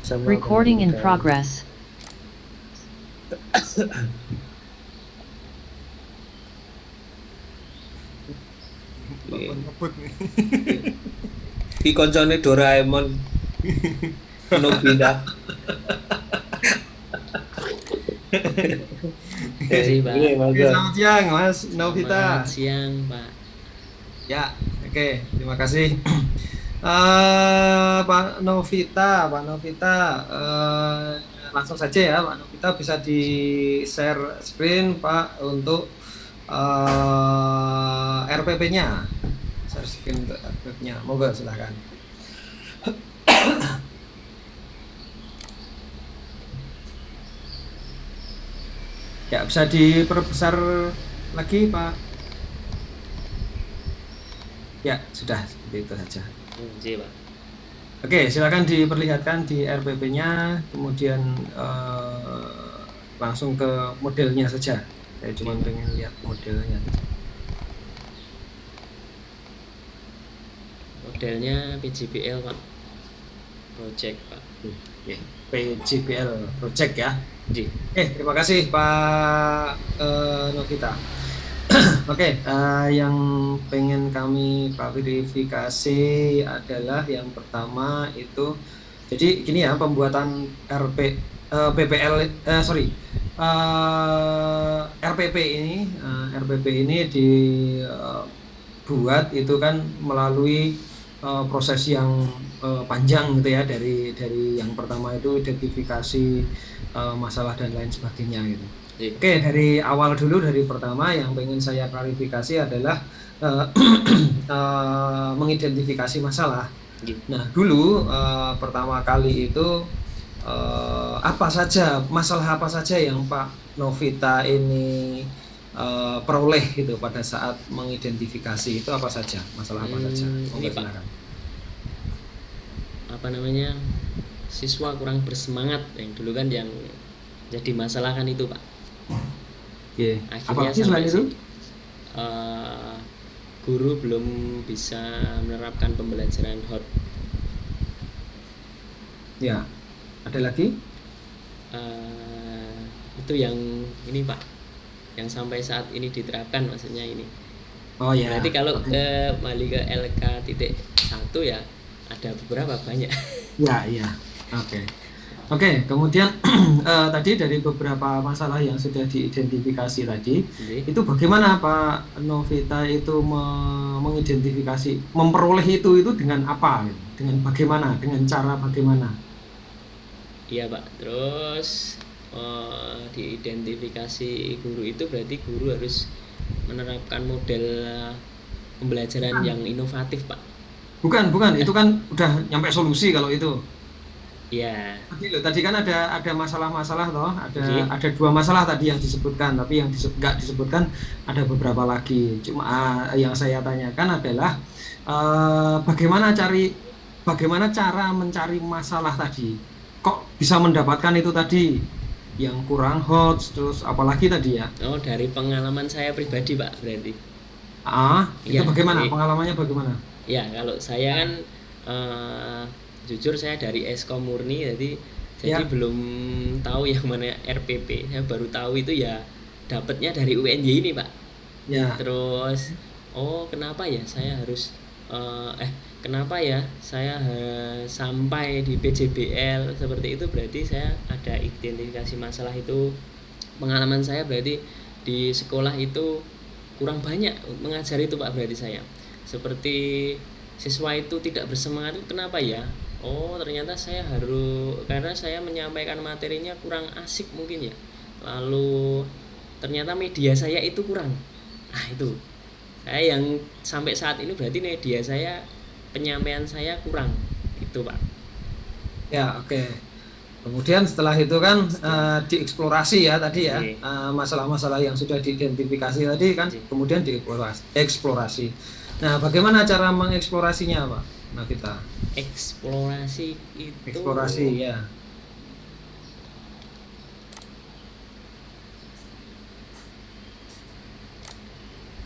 sama Recording in kemudian progress. Bapak ngebut nih. di koncone Doraemon Nobita. Kasih, Pak. Iya, Oke, monggo. selamat siang Mas Novita. Selamat siang, Pak. Ya, oke, terima kasih. Pak Novita, langsung saja ya, Pak Novita bisa di share screen Pak untuk RPP-nya, share screen untuk RPP-nya. Monggo silakan. Ya, bisa diperbesar lagi Pak. Ya, sudah seperti itu saja. Iya, Pak. Oke, silakan diperlihatkan di RPP-nya, kemudian langsung ke modelnya saja. Saya cuma pengen lihat modelnya. Modelnya PJBL, Pak. Project, Pak. Oke, PJBL Project ya. Ji. Terima kasih Pak Novita. Oke, yang pengen kami verifikasi adalah yang pertama itu, jadi gini ya, pembuatan RPP ini dibuat itu kan melalui proses yang panjang gitu ya, dari yang pertama itu identifikasi masalah dan lain sebagainya gitu. Oke, dari awal dulu, dari pertama yang pengen saya klarifikasi adalah mengidentifikasi masalah. Nah, dulu pertama kali itu masalah apa saja yang Pak Novita ini peroleh gitu pada saat mengidentifikasi itu, apa saja, masalah apa saja? Ini Pak, apa namanya, siswa kurang bersemangat yang dulu kan yang jadi masalah kan itu Pak. Akhirnya sampai itu guru belum bisa menerapkan pembelajaran hot. Ya, ada lagi? Itu yang ini Pak, yang sampai saat ini diterapkan maksudnya ini. Oh ya. Berarti kalau kembali ke LK.1 ya ada beberapa banyak. Ya. Oke, kemudian tadi dari beberapa masalah yang sudah diidentifikasi tadi, itu bagaimana Pak Novita itu mengidentifikasi, memperoleh itu dengan apa? Dengan bagaimana? Dengan cara bagaimana? Iya Pak, terus diidentifikasi guru itu berarti guru harus menerapkan model pembelajaran yang inovatif Pak. Bukan, itu kan udah nyampe solusi kalau itu. Iya. Tadi kan ada masalah-masalah toh, ada dua masalah tadi yang disebutkan, tapi yang nggak disebutkan ada beberapa lagi. Cuma yang saya tanyakan adalah bagaimana cara mencari masalah tadi? Kok bisa mendapatkan itu tadi yang kurang hot, terus apalagi tadi ya? Oh, dari pengalaman saya pribadi Pak berarti. Itu bagaimana? Pengalamannya bagaimana? Ya, kalau saya kan jujur saya dari Eskom murni, jadi belum tahu yang mana RPP. Saya baru tahu itu ya dapatnya dari UNJ ini Pak. Ya. Terus kenapa ya saya harus sampai di PJBL seperti itu, berarti saya ada identifikasi masalah itu. Pengalaman saya berarti di sekolah itu kurang banyak mengajar itu Pak, berarti saya seperti siswa itu tidak bersemangat itu kenapa ya? Ternyata saya karena saya menyampaikan materinya kurang asik mungkin ya. Lalu ternyata media saya itu kurang. Itu saya yang sampai saat ini berarti media saya, penyampaian saya kurang itu Pak. Ya, oke. Kemudian setelah itu kan dieksplorasi ya tadi ya, masalah-masalah yang sudah diidentifikasi tadi kan kemudian dieksplorasi. Nah, bagaimana cara mengeksplorasinya Pak Novita? Eksplorasi ya.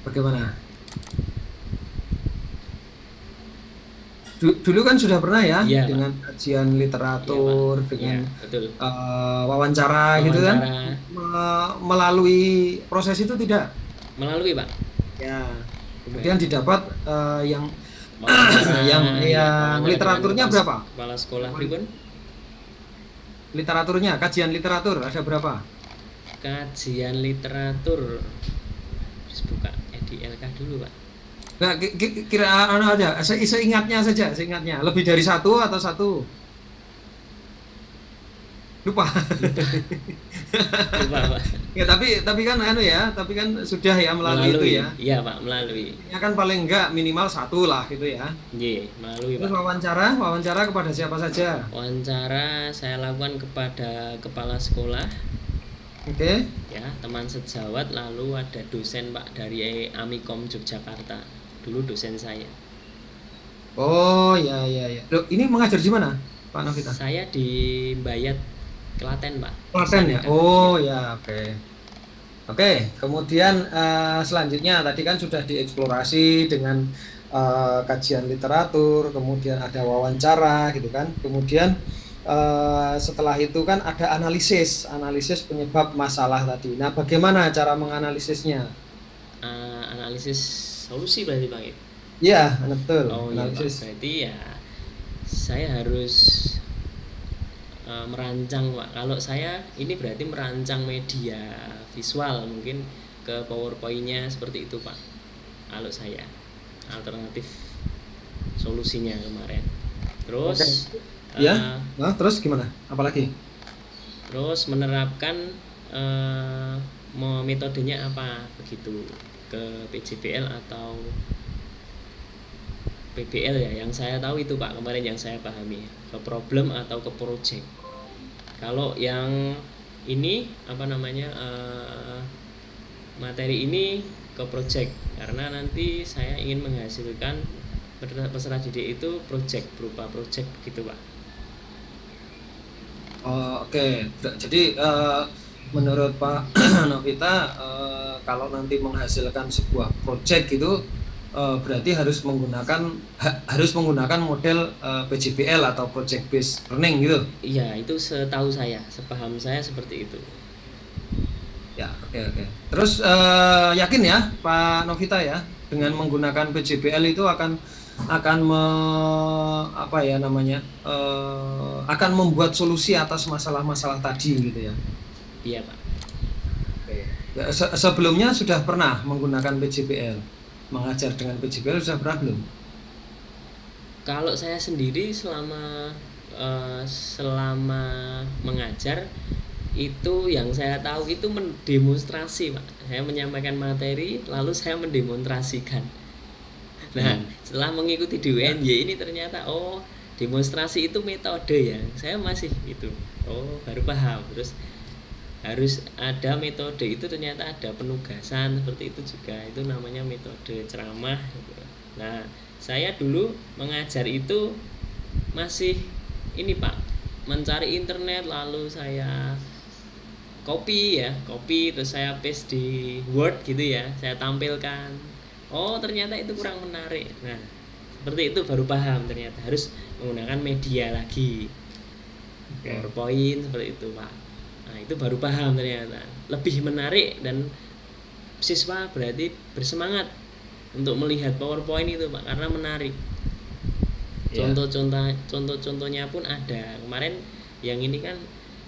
Bagaimana? Dulu kan sudah pernah ya Iya, Pak. dengan kajian Iya, Pak. literatur, Iya, dengan betul. wawancara gitu kan, Wawancara melalui proses itu tidak? melalui, Pak. Ya, kemudian didapat yang Wawancara ya, yang wawancara dengan literaturnya berapa? kepala sekolah pripun? Literaturnya, kajian literatur ada berapa? Kajian literatur. Terus buka EDLK dulu, Pak. Nah, kira aja, seingatnya saja, seingatnya. Lebih dari satu atau satu? Lupa. Lupa, Pak. Ya, tapi kan tapi kan sudah ya melalui itu ya. Iya, Pak, melalui. Ya kan paling enggak minimal satu lah gitu ya. Nggih, melalui, Terus Pak. wawancara kepada siapa saja? Wawancara saya lakukan kepada kepala sekolah, Oke. ya, teman sejawat, lalu ada dosen, Pak, dari Amikom Yogyakarta. Dulu dosen saya. Oh, ya. Loh, ini mengajar di mana, Pak Novita? Saya di Bayat, Klaten, Pak. Klaten ya. SMK. Oh, ya, oke. Oke, kemudian selanjutnya tadi kan sudah dieksplorasi dengan kajian literatur, kemudian ada wawancara gitu kan. Kemudian setelah itu kan ada analisis penyebab masalah tadi. Nah, bagaimana cara menganalisisnya? Analisis solusi berarti, Pak, ya? Iya, betul. Oh iya, Pak. Analisis. Berarti ya saya harus merancang, Pak. Kalau saya ini berarti merancang media visual, mungkin ke PowerPoint-nya seperti itu, Pak. Kalau saya alternatif solusinya kemarin. Terus Ya. Nah, terus gimana? Apalagi? terus menerapkan metodenya apa begitu ke PJBL atau PBL ya, yang saya tahu itu, Pak, kemarin yang saya pahami, ke problem atau ke project. Kalau yang ini apa namanya materi ini ke project, karena nanti saya ingin menghasilkan peserta didik itu project, berupa project gitu, Pak. Oh, oke. Jadi menurut Pak Novita, kalau nanti menghasilkan sebuah project itu berarti harus menggunakan model PJBL atau project based learning gitu. Iya, itu setahu saya, sepaham saya seperti itu. Ya, oke. Terus yakin ya Pak Novita ya, dengan menggunakan PJBL itu akan akan membuat solusi atas masalah-masalah tadi gitu ya. Iya, Pak. Oke. Ya, sebelumnya sudah pernah menggunakan PJBL, mengajar dengan PJBL sudah pernah belum? Kalau saya sendiri selama mengajar itu yang saya tahu itu mendemonstrasi, Pak. Saya menyampaikan materi lalu saya mendemonstrasikan. Nah, setelah mengikuti di UNY ini ternyata demonstrasi itu metode ya. Saya masih itu. Oh, baru paham. Terus harus ada metode itu, ternyata ada penugasan seperti itu juga. Itu namanya metode ceramah gitu. Nah, saya dulu mengajar itu masih ini, Pak, mencari internet, lalu saya copy terus saya paste di Word gitu ya, saya tampilkan. Oh, ternyata itu kurang menarik. Nah, seperti itu baru paham ternyata harus menggunakan media lagi, PowerPoint seperti itu, Pak. Nah, itu baru paham ternyata lebih menarik dan siswa berarti bersemangat untuk melihat PowerPoint itu, Pak, karena menarik. Contoh-contohnya pun ada. Kemarin yang ini kan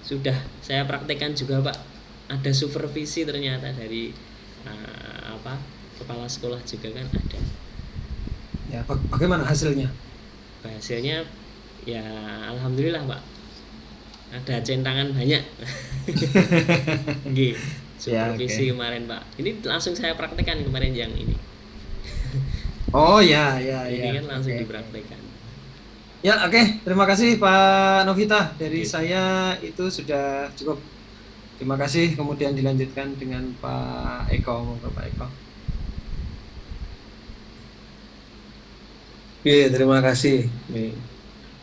sudah saya praktekkan juga, Pak. Ada supervisi ternyata dari kepala sekolah juga kan ada. Ya, bagaimana hasilnya? Hasilnya ya alhamdulillah, Pak. Ada centangan banyak. Nggih. Supervisi Ya, kemarin, Pak. Ini langsung saya praktekkan kemarin yang ini. Oh ya. Ini kan langsung dipraktekkan. Ya, oke. Terima kasih Pak Novita. Dari saya itu sudah cukup. Terima kasih. Kemudian dilanjutkan dengan Pak Eko. Pak Eko. Iya, terima kasih.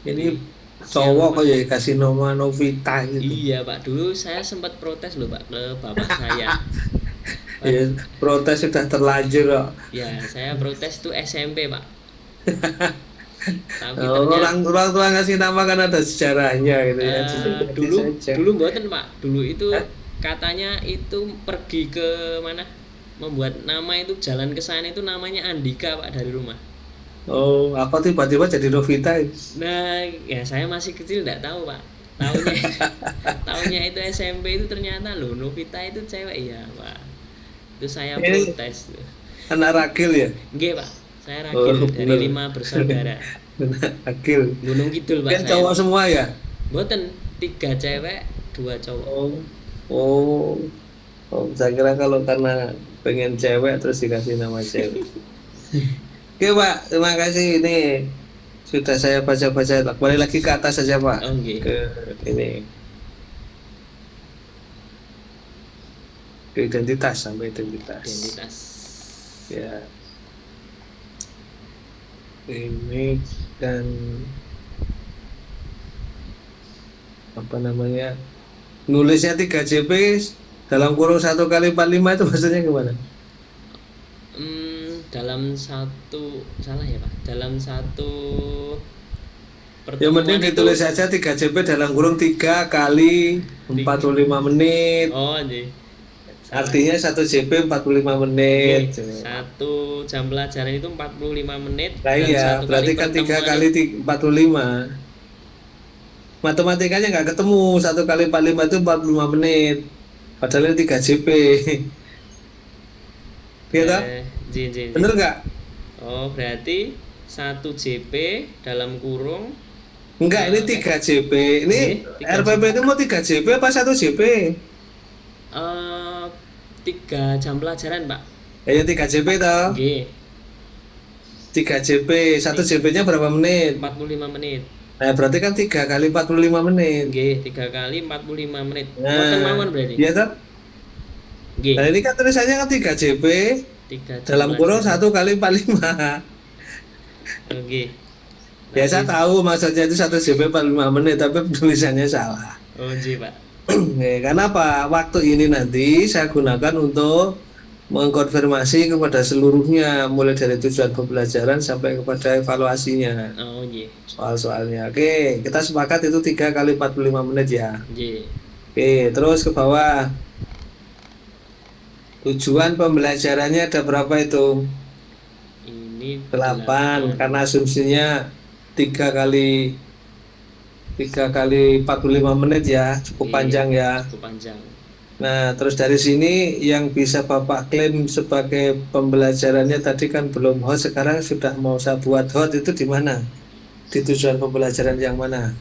Ini cowok kok ya kasih nama Novita gitu. Iya, Pak. Dulu saya sempat protes loh, Pak, ke bapak saya. Ya, protes sudah terlanjur kok. Ya, saya protes itu SMP, Pak. Tapi ternyata Orang tua ngasih nama kan ada sejarahnya gitu ya. Jadi ganti dulu saja. dulu mboten Pak. Dulu itu Hah? katanya itu pergi ke mana? Membuat nama itu jalan ke sana itu namanya Andika Pak dari rumah. Oh, apa tiba-tiba jadi Novita? Nah, ya saya masih kecil nggak tahu Pak. Tahunya tahunya itu SMP itu ternyata loh Novita itu cewek ya Pak. Itu saya Ini protes tuh. anak ragil ya? Nggih Pak, saya Oh, ragil dari bener. 5 bersaudara. Anak ragil. Gunung Kidul Pak Kan saya. cowok semua ya? Mboten 3 cewek, 2 cowok. Oh, oh, oh, saya kira kalau karena pengen cewek terus dikasih nama cewek. Oke Pak, terima kasih. Ini sudah saya baca-baca. Kembali lagi ke atas saja Pak. Oh nggih. Ke ini, ke identitas sampai identitas. Identitas. Ya, ini dan apa namanya? Nulisnya 3JP dalam kurung 1 kali 45 itu maksudnya gimana? Dalam satu salah ya Pak. Dalam satu Yang pertemuan penting itu ditulis saja 3JP dalam kurung 3 kali 45 menit. oh nggih. Salah. Artinya 1 JP 45 Nggih, menit. satu jam pelajaran itu 45 menit Nah dan iya, satu berarti kali kan 3 pertemuan kali 45. Matematikanya nggak ketemu. 1 kali 45 itu 45 menit. Padahal 3 JP. Gitu? J, J, J. Bener nggak? Oh, berarti 1 JP dalam kurung Enggak, ini 3 JP. Ini Oke, 3 RPP itu mau 3 JP apa 1 JP? 3 jam pelajaran, Pak. Ya 3 JP toh. Nggih, 3 JP. 1 JP-nya berapa menit? 45 menit. Nah, berarti kan 3 kali 45 menit. Nggih, 3 kali 45 menit. Nah, Mboten mawon berarti. iya toh? Nggih, Nah, ini kan tulisannya kan 3 JP 3 jam dalam kurung pelajaran. 1 kali 45. Nggih. Ya saya tahu maksudnya itu 1 JP 45 menit, tapi tulisannya salah. Oh, nggih, Pak. Karena apa? Waktu ini nanti saya gunakan untuk mengkonfirmasi kepada seluruhnya, mulai dari tujuan pembelajaran sampai kepada evaluasinya, Oh, nggih. soal-soalnya. Oke, kita sepakat itu 3 kali 45 menit ya. Nggih. Oke, terus ke bawah. Tujuan pembelajarannya ada berapa itu? Ini 8, karena asumsinya 3 kali 45 menit ya, cukup Nggih, panjang ya. cukup panjang. Nah, terus dari sini yang bisa Bapak klaim sebagai pembelajarannya tadi kan belum hot, sekarang sudah mau saya buat hot, itu di mana? Di tujuan pembelajaran yang mana?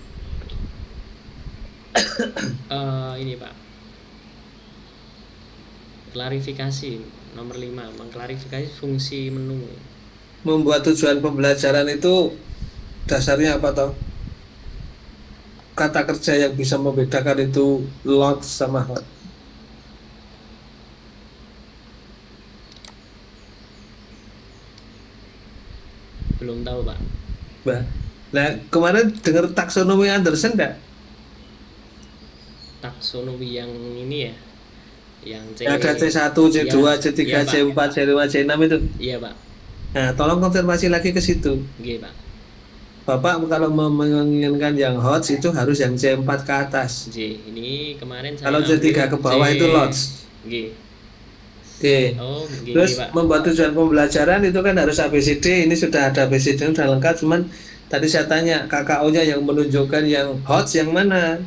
Ini Pak, klarifikasi nomor 5, mengklarifikasi fungsi menu. Membuat tujuan pembelajaran itu dasarnya apa toh? Kata kerja yang bisa membedakan itu lot sama hot. Belum tahu Pak. Nah, kemarin dengar taksonomi Anderson enggak? Taksonomi yang ini ya, yang C. Yang ada C1, C2, Iya, C3, iya, Pak. C4, C5, C6 itu. Iya Pak. Nah, tolong konfirmasi lagi ke situ. Nggih Pak. Bapak kalau menginginkan yang hot itu harus yang C4 ke atas. J. Ini kemarin saya Kalau C3 ke bawah C. itu lots. Nggih. Oke. Oh, nggih, Terus nggih, Pak. membuat tujuan pembelajaran itu kan harus ABCD. Ini sudah ada ABCD sudah lengkap. Cuman tadi saya tanya KKO-nya yang menunjukkan yang hot yang mana.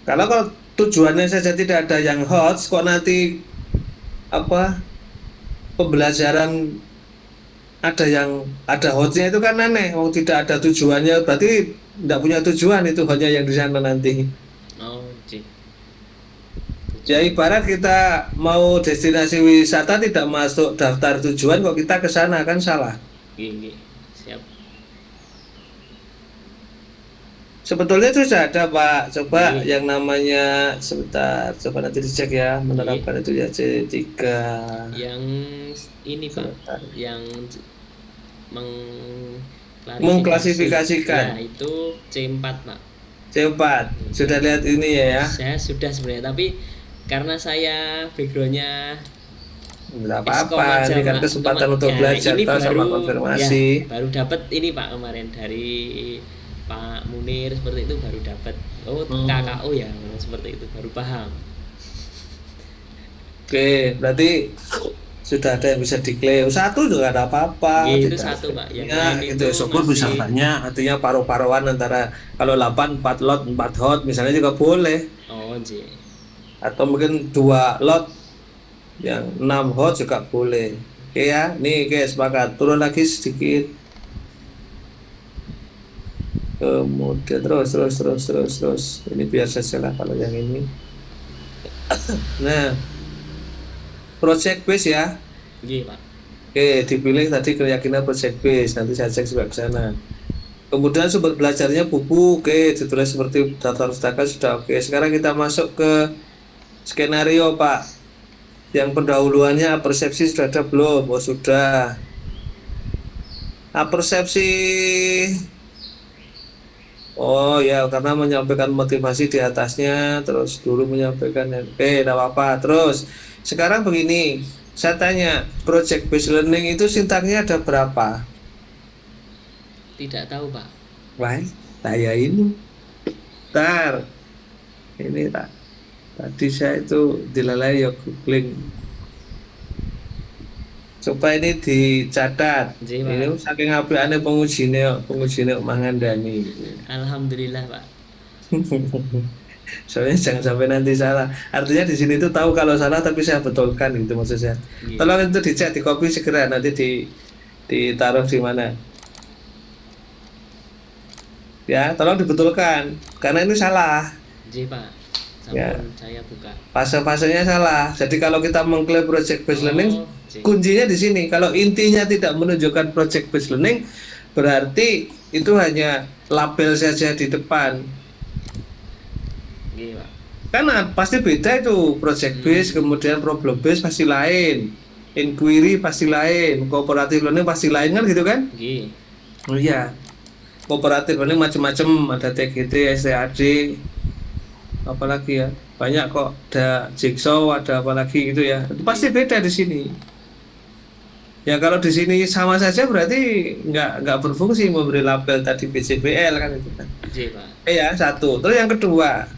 Kalau tujuannya saja tidak ada yang hot, kok nanti apa pembelajaran ada hotnya itu kan aneh. Oh, tidak ada tujuannya, berarti tidak punya tujuan, itu hanya yang di sana nanti. Oh, J. Ya ibarat kita mau destinasi wisata tidak masuk daftar tujuan kok kita ke sana, kan salah. Nggih, nggih. Siap. Sebetulnya itu sudah ada Pak, coba Iya. yang namanya sebentar, coba nanti dicek ya, menerapkan itu ya C3. Yang ini Pak, Sebentar. yang Mengklasifikasikan. Ya, itu C4 Pak. C4, sudah lihat ini ya. Saya sudah sebenarnya, tapi karena saya backgroundnya Nggak Excom apa-apa, aja ini kan Pak. kesempatan untuk Ya, belajar ini toh sama baru ya konfirmasi. baru dapat ini Pak kemarin dari Pak Munir seperti itu baru dapat. Oh, Hmm. KKO ya, seperti itu baru paham. Oke, berarti sudah ada yang bisa diklaim. Satu juga ada apa-apa, G itu tidak satu ada Pak, yang ya lain gitu itu ya. Syukur bisa masih banyak, artinya paruh-paruan antara kalau 8 4 lot 4 hot misalnya juga boleh, oh J. atau mungkin 2 lot yang 6 hot juga boleh. Oke ya, nih guys sepakat. Turun lagi sedikit. Kemudian terus. Ini biar saja lah kalau yang ini. Nah, project base ya. G Pak. Oke, dipilih tadi keyakinan project base. Nanti saya cek juga ke sana. Kemudian sumber belajarnya buku, oke, ditulis seperti daftar pustaka sudah oke. Sekarang kita masuk ke skenario, Pak. Yang pendahuluannya persepsi sudah ada belum? Oh, sudah. Persepsi, oh ya, karena menyampaikan motivasi di atasnya, terus dulu menyampaikan, oke, tidak apa-apa. Terus, sekarang begini, saya tanya, project based learning itu sintaknya ada berapa? Tidak tahu Pak. Wah, saya ini, ntar, ini tak. Tadi saya itu dilalai ya googling. Supaya ini dicatat. J Ini Pak. saking apikane pengujine mangandani. Alhamdulillah Pak. Soalnya jangan sampai nanti salah. Artinya di sini tuh tahu kalau salah tapi saya betulkan gitu maksud saya. G. Tolong itu dicek, di copy segera nanti ditaruh di mana. Ya, tolong dibetulkan karena ini salah. J Pak. Ya, Sampun saya buka. fase-fasenya salah. Jadi kalau kita mengklaim project based learning, Oh, J. kuncinya di sini. Kalau intinya tidak menunjukkan project based learning, berarti itu hanya label saja di depan. G Pak. Karena pasti beda itu project based, kemudian problem based pasti lain, inquiry pasti lain, cooperative learning pasti lain kan gitu kan? G. Oh iya, cooperative learning macam-macam, ada TGT, STAD, apalagi ya, banyak kok, ada jigsaw, ada apalagi gitu ya. Itu pasti beda di sini. Ya kalau di sini sama saja berarti nggak berfungsi memberi label tadi BCBL kan itu kan. J Pak. Ya satu. Terus yang kedua,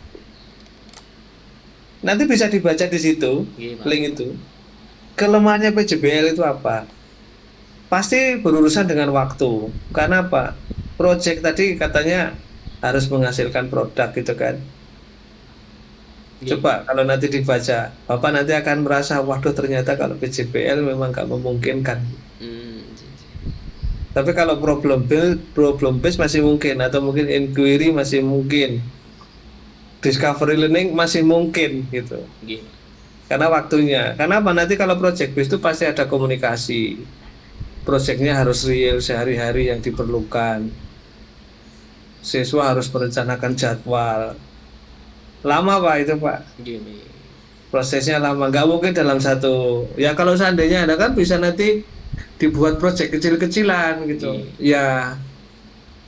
nanti bisa dibaca di situ G Pak. link itu. Kelemahannya PJBL itu apa? Pasti berurusan dengan waktu. Karena apa? Project tadi katanya harus menghasilkan produk gitu kan. G. Coba kalau nanti dibaca, Bapak nanti akan merasa, waduh ternyata kalau PJBL memang nggak memungkinkan. J. Tapi kalau problem based masih mungkin, atau mungkin inquiry masih mungkin, discovery learning masih mungkin gitu. G Pak. Karena waktunya. Karena apa? Nanti kalau project based itu pasti ada komunikasi. Proyeknya harus real sehari-hari yang diperlukan. Siswa harus merencanakan jadwal. Lama Pak itu Pak. G. Prosesnya lama. Nggak mungkin dalam satu. Ya kalau seandainya ada kan bisa nanti dibuat proyek kecil-kecilan gitu. Ya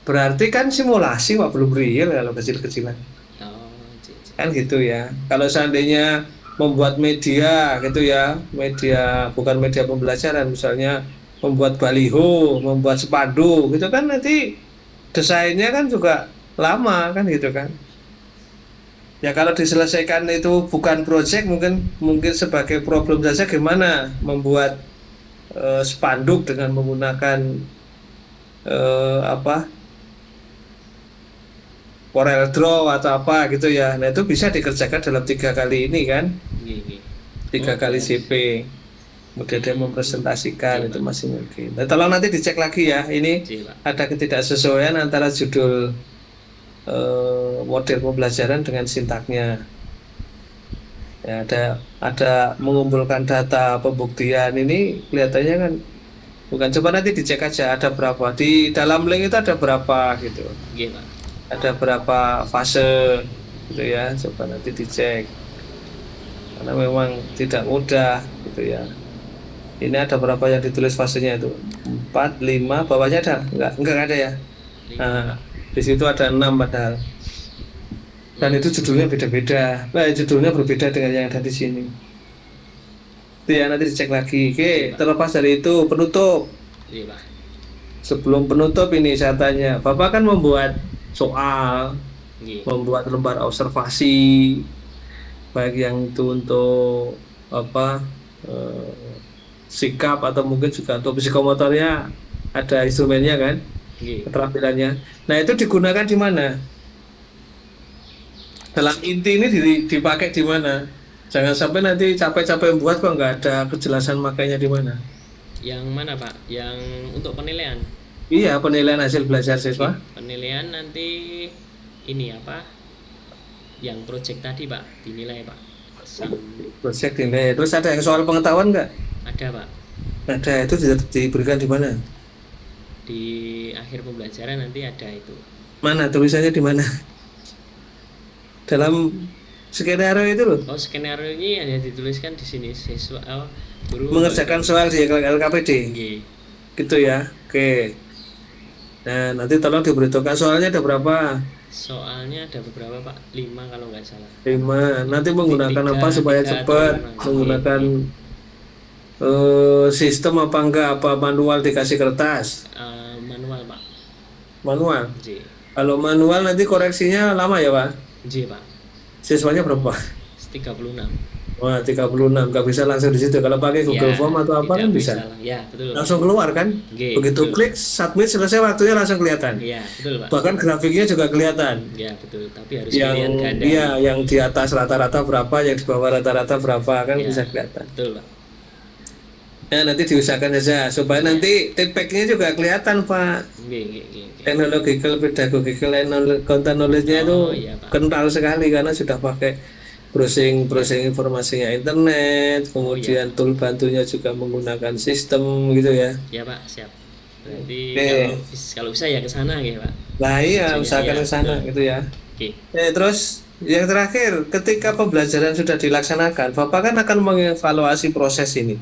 berarti kan simulasi Pak, belum real kalau kecil-kecilan. Oh, J. Kan gitu ya. Kalau seandainya membuat media gitu ya, media bukan media pembelajaran, misalnya membuat baliho, membuat spanduk gitu kan nanti desainnya kan juga lama kan gitu kan. Ya kalau diselesaikan itu bukan project, mungkin sebagai problem saja gimana membuat spanduk dengan menggunakan apa, Corel Draw atau apa gitu ya. Nah itu bisa dikerjakan dalam 3 kali ini kan, G. 3 kali CP. Kemudian dia mempresentasikan, itu masih mungkin. Nah, tolong nanti dicek lagi ya. Ini J Pak. ada ketidaksesuaian antara judul model pembelajaran dengan sintaknya. Ya, ada mengumpulkan data pembuktian ini kelihatannya kan bukan, coba nanti dicek aja ada berapa di dalam link itu, ada berapa gitu, G Pak. ada berapa fase gitu ya, coba nanti dicek karena memang tidak mudah gitu ya. Ini ada berapa yang ditulis fasenya itu, 4, 5, bawahnya ada enggak ada ya. Nah, di situ ada 6 padahal. Dan itu judulnya beda-beda. Judulnya berbeda dengan yang ada di sini. Itu ya nanti dicek lagi. Oke, Oke, Pak. terlepas dari itu penutup. Iya, Pak. Sebelum penutup ini saya tanya, Bapak kan membuat soal, Nggih. membuat lembar observasi, baik yang itu untuk apa sikap atau mungkin juga untuk psikomotornya ada instrumennya kan, Nggih. keterampilannya. Nah itu digunakan di mana? Dalam inti ini dipakai di mana? Jangan sampai nanti capek-capek buat kok nggak ada kejelasan makainya di mana. Yang mana, Pak? Yang untuk penilaian. Iya, penilaian hasil belajar Oke, siswa. penilaian nanti ini apa? Yang project tadi, Pak, dinilai, Pak. Project ini. Terus ada yang soal pengetahuan nggak? Ada, Pak. Ada, itu diberikan di mana? Di akhir pembelajaran nanti ada itu. Mana tulisannya di mana? Dalam skenario itu loh. Oh, skenario ini hanya dituliskan di sini siswa guru Mengerjakan soal di LKPD. Nggih. Gitu ya. Oke. Nah, nanti tolong diberitahukan soalnya ada berapa? Soalnya ada beberapa, Pak. 5 kalau nggak salah. 5. Nanti menggunakan apa supaya tiga cepat? atau 5. Menggunakan sistem apa enggak? Apa manual dikasih kertas? Manual, Pak. Manual. J. Kalau manual nanti koreksinya lama ya, Pak? J, Pak. Siswanya berapa? 36. Wah, 36. Nggak bisa langsung di situ. Kalau pakai Google Ya, Form atau apa tidak kan bisa. Ya, betul, Pak. Langsung keluar kan? Oke, Begitu betul. klik, submit, selesai waktunya langsung kelihatan. Iya, betul, Pak. Bahkan grafiknya juga kelihatan. Ya, betul. Tapi harus Yang pilihan ganda. iya, yang di atas rata-rata berapa, yang di bawah rata-rata berapa kan Ya, bisa kelihatan. betul, Pak. Ya, nanti diusahakan saja supaya nanti tipeknya juga kelihatan, Pak. Nggih, nggih, nggih. Technological, pedagogical, and content knowledge-nya itu Oh, iya, Pak. kental sekali karena sudah pakai browsing informasinya internet, kemudian iya. tool bantunya juga menggunakan sistem gitu ya. Ya, Pak, siap. Berarti Oke. kalau bisa ya ke sana ya, Pak. Nah iya, Maksudnya, usahakan ya, ke sana betul. gitu ya. Oke. Terus yang terakhir, ketika pembelajaran sudah dilaksanakan, Bapak kan akan mengevaluasi proses ini.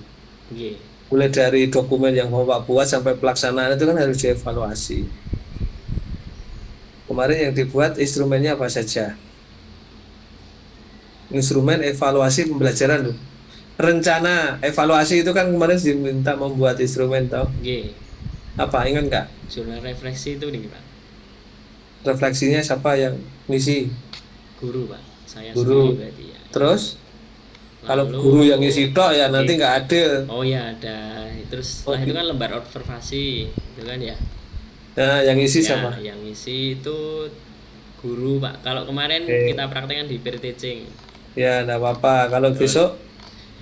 Nggih. Mulai dari dokumen yang Bapak buat sampai pelaksanaan itu kan harus dievaluasi. Kemarin yang dibuat instrumennya apa saja? Instrumen evaluasi pembelajaran loh. Rencana evaluasi itu kan kemarin diminta membuat instrumen toh. Nggih. Apa ingat nggak? Jurnal refleksi itu nih, Pak. Refleksinya siapa yang ngisi? Guru, Pak. Saya Guru. sendiri berarti ya. Terus kalau Lalu- guru yang ngisi tok ya nanti nggak adil. Oh ya, ada. Terus setelah Oh, itu kan lembar observasi, itu kan ya. Nah, yang ngisi Ya, siapa? yang isi itu guru, Pak. Kalau kemarin Oke. kita praktekkan di peer teaching. Ya, enggak apa-apa. Kalau besok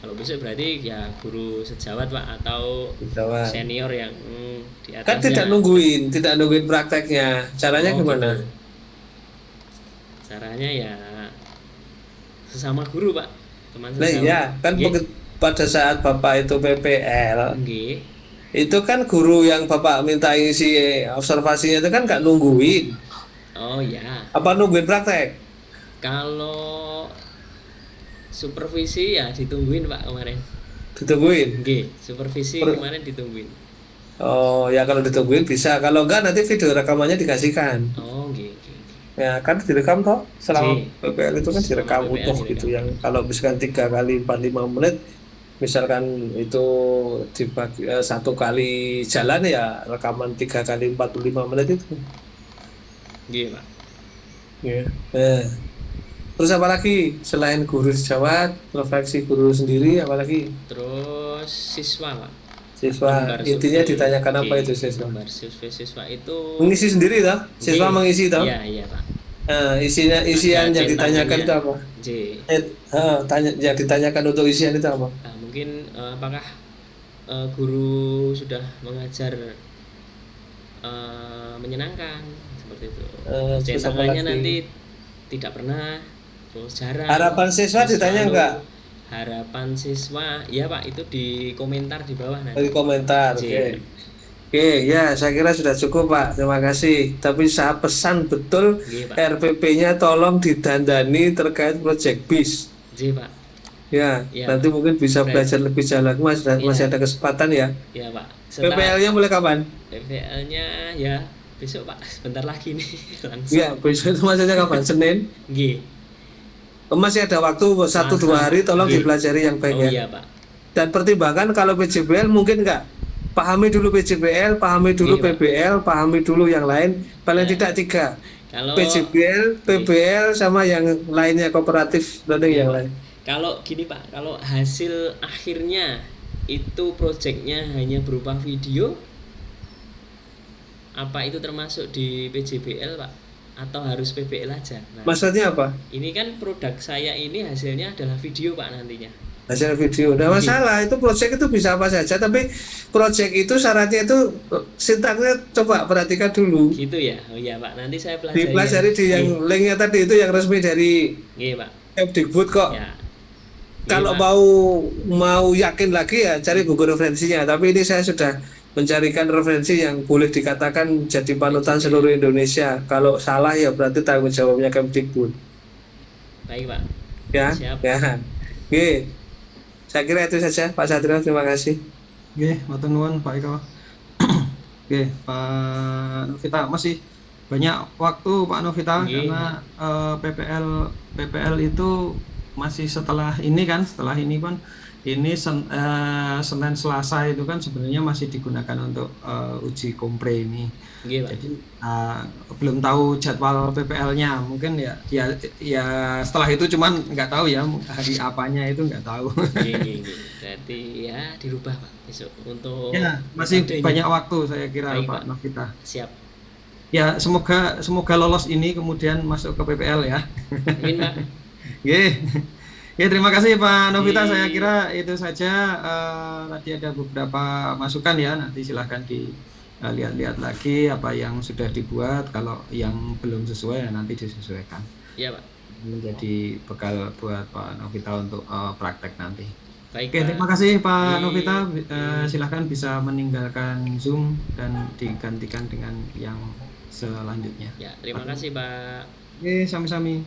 Kalau besok berarti ya guru sejawat, Pak, atau Jawa. senior yang di atasnya. Kan tidak nungguin prakteknya. Caranya Oh, gimana? gitu. Caranya ya sesama guru, Pak. Teman Nah sesama. iya, kan Nggih. pada saat Bapak itu PPL, Nggih. itu kan guru yang Bapak minta isi observasinya itu kan nggak nungguin. Oh ya. Apa nungguin praktek? Kalau supervisi ya ditungguin, Pak, kemarin. Ditungguin. Nggih, supervisi Per- kemarin ditungguin. Oh ya kalau ditungguin bisa. Kalau enggak nanti video rekamannya dikasihkan. Oh, nggih, nggih. Ya kan direkam toh selama Oke. PPL itu kan Selama direkam PPL utuh direkam. gitu yang kalau misalkan 3 kali 45 menit misalkan itu dibagi 1 kali jalan ya rekaman 3 kali 45 menit itu. Nggih, Pak. Ya. Terus apa lagi selain guru sejawat, refleksi guru sendiri, apalagi Terus siswa, Pak. siswa Lembar intinya survei. ditanyakan apa Oke, itu siswa? Lembar siswa itu Mengisi sendiri toh? Siswa Nggih. mengisi toh? Iya, iya, Pak. Isian yang Ada ditanyakan itu centangannya. apa? J. Yang ditanyakan untuk isian itu apa? Nah, mungkin apakah guru sudah mengajar menyenangkan seperti itu. Terus apa Centangannya lagi? nanti tidak pernah, terus jarang. Harapan siswa terus ditanya selalu. enggak? Harapan siswa, ya Pak, itu di komentar di bawah nanti. Dari komentar. J. Oke. Oke, ya saya kira sudah cukup Pak. Terima kasih. Tapi saya pesan betul Nggih, Pak. RPP-nya tolong didandani terkait project BIS. J, Pak. Ya, Iya, nanti Pak. mungkin bisa Baik. belajar lebih jauh lagi Mas. Dan Iya. masih ada kesempatan ya. Ya, Pak. Setelah PPL-nya mulai kapan? PPL-nya ya besok, Pak. Sebentar lagi nih langsung. Ya, besok itu maksudnya kapan? Senin. Nggih. Masih ada waktu 1-2 hari. Tolong Nggih. dipelajari yang baik Oh ya. iya, Pak. dan pertimbangan kalau PJBL mungkin nggak pahami dulu PJBL, pahami dulu Iya, Pak. PBL, pahami dulu yang lain, paling Ya, tidak 3, kalau PJBL, Oke. PBL sama yang lainnya kooperatif learning Iya, yang Pak. lain. Kalau gini, Pak, kalau hasil akhirnya itu proyeknya hanya berupa video, apa itu termasuk di PJBL, Pak? Atau harus PBL aja? Nah, Maksudnya apa? ini kan produk saya ini hasilnya adalah video, Pak, nantinya. Hasil video, nggak Iya, masalah. Itu project itu bisa apa saja, tapi project itu syaratnya itu sintaksnya coba perhatikan dulu. gitu ya. Oh iya, Pak, nanti saya pelajari ya. Dipelajari di yang Iya, linknya tadi itu yang resmi dari iya, Pak. Kemdikbud kok. Ya. Iya, Kalau Pak. mau yakin lagi ya cari buku referensinya. Tapi ini saya sudah mencarikan referensi yang boleh dikatakan jadi panutan seluruh Indonesia. Kalau salah ya berarti tanggung jawabnya Kemdikbud. Baik, Pak. Ya, Siap. ya. Oke, saya kira itu saja Pak Satrio. Terima kasih. Oke, matur nuwun Pak Eko. Oke, Pak Novita masih banyak waktu Pak Novita Oke. karena PPL itu masih setelah ini kan, ini Senin Selasa itu kan sebenarnya masih digunakan untuk uji kompre ini. Oke, Pak. Jadi belum tahu jadwal PPL-nya, mungkin ya setelah itu cuman nggak tahu ya hari apanya itu nggak tahu. Oke, oke, oke. Berarti ya dirubah, Pak, besok untuk Ya, masih metodenya. banyak waktu saya kira Baik, Pak Pak. Novita. Siap. Ya, semoga lolos ini kemudian masuk ke PPL ya. Amin, Pak. Oke. Ya, terima kasih Pak Novita. Oke. Saya kira itu saja. Tadi ada beberapa masukan ya. Nanti silahkan dilihat-lihat lagi apa yang sudah dibuat. Kalau yang belum sesuai ya nanti disesuaikan. Iya, Pak. Menjadi bekal buat Pak Novita untuk praktek nanti. Baik, Oke, Pak. terima kasih Pak Oke. Novita. Silahkan bisa meninggalkan Zoom dan digantikan dengan yang selanjutnya. Ya, terima kasih, Pak. Oke, sami-sami.